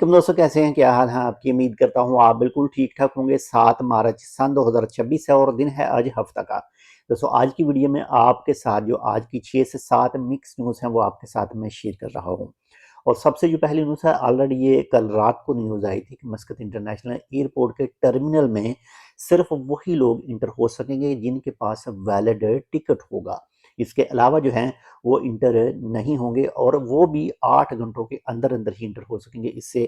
वालेकुम दोस्तों, कैसे हैं? क्या हाल है आपकी? उम्मीद करता हूँ आप बिल्कुल ठीक ठाक होंगे। 7 मार्च सन 2026 है और दिन है आज हफ्ता का। दोस्तों आज की वीडियो में आपके साथ जो आज की 6 से 7 मिक्स न्यूज़ हैं वो आपके साथ मैं शेयर कर रहा हूँ। और सबसे जो पहली न्यूज़ है, ऑलरेडी ये कल रात को न्यूज़ आई थी कि मस्कत इंटरनेशनल एयरपोर्ट के टर्मिनल में सिर्फ वही लोग इंटर हो सकेंगे जिनके पास वैलिड टिकट होगा। इसके अलावा जो है वो इंटर नहीं होंगे और वो भी 8 घंटों के अंदर अंदर ही इंटर हो सकेंगे। इससे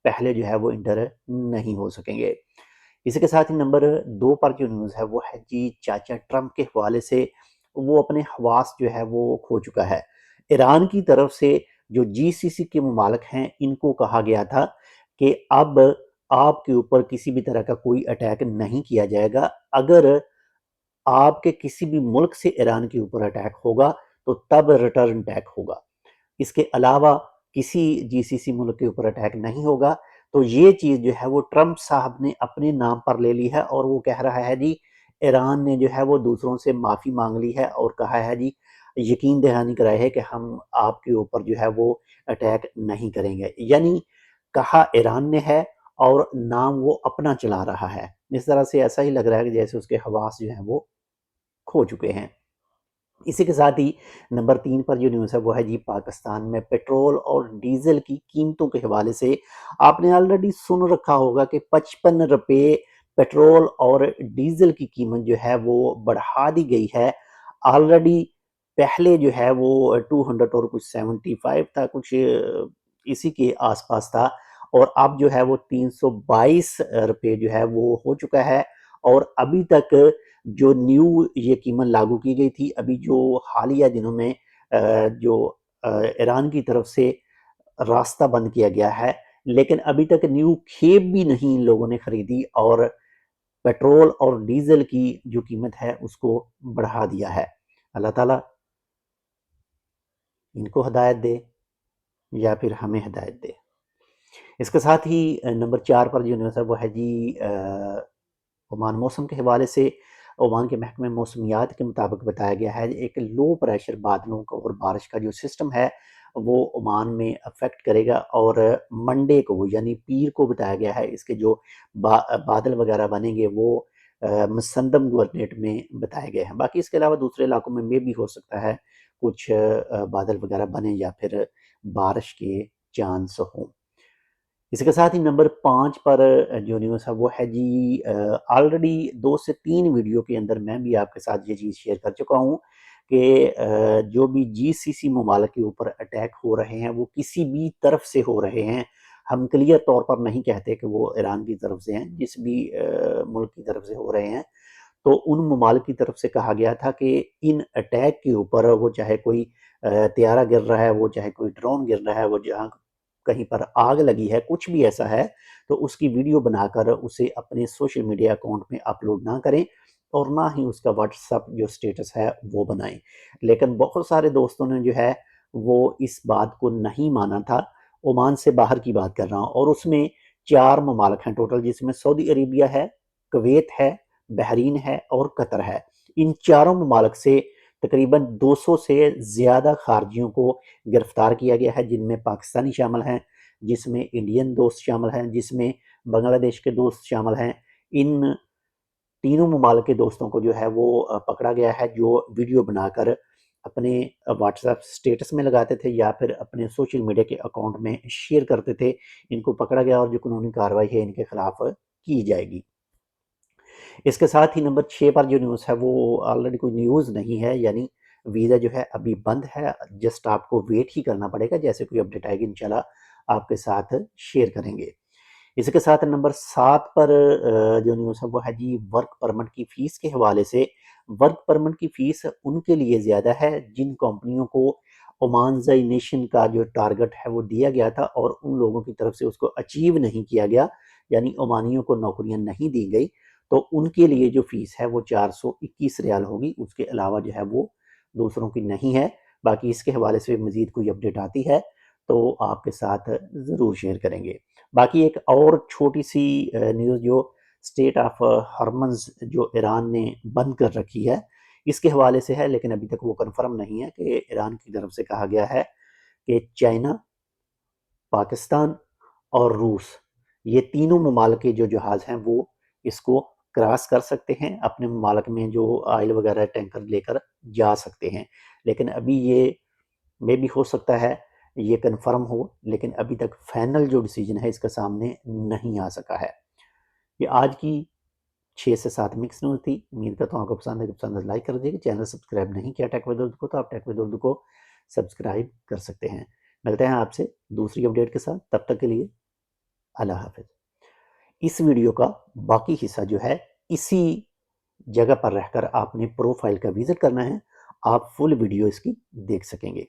पहले जो है वो इंटर नहीं हो सकेंगे। इसी के साथ ही नंबर 2 पर जो न्यूज़ है वो है जी चाचा ट्रंप के हवाले से। वो अपने हवास जो है वो खो चुका है। ईरान की तरफ से जो जीसीसी के ममालिक हैं इनको कहा गया था कि अब आपके ऊपर किसी भी तरह का कोई अटैक नहीं किया जाएगा। अगर आपके किसी भी मुल्क से ईरान के ऊपर अटैक होगा तो तब रिटर्न अटैक होगा। इसके अलावा किसी जीसीसी मुल्क के ऊपर अटैक नहीं होगा। तो ये चीज़ जो है वो ट्रंप साहब ने अपने नाम पर ले ली है और वो कह रहा है जी ईरान ने जो है वो दूसरों से माफ़ी मांग ली है और कहा है जी यकीन दहानी कराया है कि हम आपके ऊपर जो है वो अटैक नहीं करेंगे। यानी कहा ईरान ने है और नाम वो अपना चला रहा है। इस तरह से ऐसा ही लग रहा है कि जैसे उसके हवास जो हैं वो खो चुके हैं। इसी के साथ ही नंबर 3 पर जो न्यूज़ है वो है जी पाकिस्तान में पेट्रोल और डीजल की कीमतों के हवाले से। आपने ऑलरेडी सुन रखा होगा कि 55 रुपये पेट्रोल और डीजल की कीमत जो है वो बढ़ा दी गई है। ऑलरेडी पहले जो है वो 200 और कुछ 75 था, कुछ इसी के आसपास था और अब जो है वो 322 रुपये जो है वो हो चुका है। और अभी तक जो न्यू ये कीमत लागू की गई थी, अभी जो हालिया दिनों में जो ईरान की तरफ से रास्ता बंद किया गया है, लेकिन अभी तक न्यू खेप भी नहीं इन लोगों ने खरीदी और पेट्रोल और डीजल की जो कीमत है उसको बढ़ा दिया है। अल्लाह ताला इनको हिदायत दे या फिर हमें हिदायत दे। इसके साथ ही नंबर 4 पर जो न्यूज़ है वो है जी ओमान मौसम के हवाले से। ओमान के महकमे मौसमियात के मुताबिक बताया गया है एक लो प्रेशर बादलों का और बारिश का जो सिस्टम है वो ओमान में अफेक्ट करेगा और मंडे को यानी पीर को बताया गया है इसके जो बादल वगैरह बनेंगे वो मसंदम गवर्नेट में बताए गए हैं। बाकी इसके अलावा दूसरे इलाकों में भी हो सकता है कुछ बादल वगैरह बने या फिर बारिश के चांस हों। इसके साथ ही नंबर 5 पर जो न्यूज़ है वो है जी ऑलरेडी 2 से 3 वीडियो के अंदर मैं भी आपके साथ ये चीज़ शेयर कर चुका हूँ कि जो भी जीसीसी ममालिक के ऊपर अटैक हो रहे हैं वो किसी भी तरफ से हो रहे हैं। हम क्लियर तौर पर नहीं कहते कि वो ईरान की तरफ से हैं, जिस भी मुल्क की तरफ से हो रहे हैं तो उन ममालिक की तरफ से कहा गया था कि इन अटैक के ऊपर वो चाहे कोई त्यारा गिर रहा है, वो चाहे कोई ड्रोन गिर रहा है, वो जहाँ कहीं पर आग लगी है, कुछ भी ऐसा है तो उसकी वीडियो बनाकर उसे अपने सोशल मीडिया अकाउंट में अपलोड ना करें और ना ही उसका व्हाट्सएप जो स्टेटस है वो बनाएं। लेकिन बहुत सारे दोस्तों ने जो है वो इस बात को नहीं माना था। ओमान से बाहर की बात कर रहा हूँ और उसमें 4 ममालिक हैं टोटल, जिसमें सऊदी अरेबिया है, कुवैत है, बहरीन है और कतर है। इन चारों ममालिक से तकरीबन 200 से ज़्यादा खारजियों को गिरफ्तार किया गया है, जिनमें पाकिस्तानी शामिल हैं, जिसमें इंडियन दोस्त शामिल हैं, जिसमें बांग्लादेश के दोस्त शामिल हैं। इन तीनों ममालिक के दोस्तों को जो है वो पकड़ा गया है, जो वीडियो बनाकर अपने व्हाट्सएप स्टेटस में लगाते थे या फिर अपने सोशल मीडिया के अकाउंट में शेयर करते थे। इनको पकड़ा गया और जो कानूनी कार्रवाई है इनके खिलाफ की जाएगी। इसके साथ ही नंबर 6 पर जो न्यूज़ है वो ऑलरेडी कोई न्यूज़ नहीं है, यानी वीज़ा जो है अभी बंद है। जस्ट आपको वेट ही करना पड़ेगा, जैसे कोई अपडेट आएगी इंशाल्लाह आपके साथ शेयर करेंगे। इसके साथ नंबर 7 पर जो न्यूज़ है वो है जी वर्क परमिट की फ़ीस के हवाले से। वर्क परमिट की फ़ीस उनके लिए ज़्यादा है जिन कंपनियों को ओमानजाई नेशन का जो टारगेट है वो दिया गया था और उन लोगों की तरफ से उसको अचीव नहीं किया गया, यानी ओमानियों को नौकरियां नहीं दी गई। तो उनके लिए जो फ़ीस है वो 421 रियाल होगी, उसके अलावा जो है वो दूसरों की नहीं है। बाकी इसके हवाले से मज़ीद कोई अपडेट आती है तो आपके साथ ज़रूर शेयर करेंगे। बाकी एक और छोटी सी न्यूज़ जो स्टेट ऑफ हॉर्मज़ जो ईरान ने बंद कर रखी है इसके हवाले से है, लेकिन अभी तक वो कंफर्म नहीं है कि ईरान की तरफ से कहा गया है कि चाइना, पाकिस्तान और रूस, ये तीनों ममालिक के जो जहाज़ हैं वो इसको क्रॉस कर सकते हैं, अपने ममालिक में जो ऑयल वगैरह टैंकर लेकर जा सकते हैं। लेकिन अभी ये मे भी हो सकता है ये कन्फर्म हो, लेकिन अभी तक फाइनल जो डिसीजन है इसका सामने नहीं आ सका है। ये आज की 6 से 7 मिक्स न्यूज़ थी। उम्मीद करता हूँ आपको पसंद है, पसंद है लाइक कर दीजिए। चैनल सब्सक्राइब नहीं किया टेक विद उर्दू को, तो आप टेक विद उर्दू को सब्सक्राइब कर सकते हैं। मिलते हैं आपसे दूसरी अपडेट के साथ, तब तक के लिए अल्लाह हाफिज़। इस वीडियो का बाकी हिस्सा जो है इसी जगह पर रहकर आपने प्रोफाइल का विजिट करना है, आप फुल वीडियो इसकी देख सकेंगे।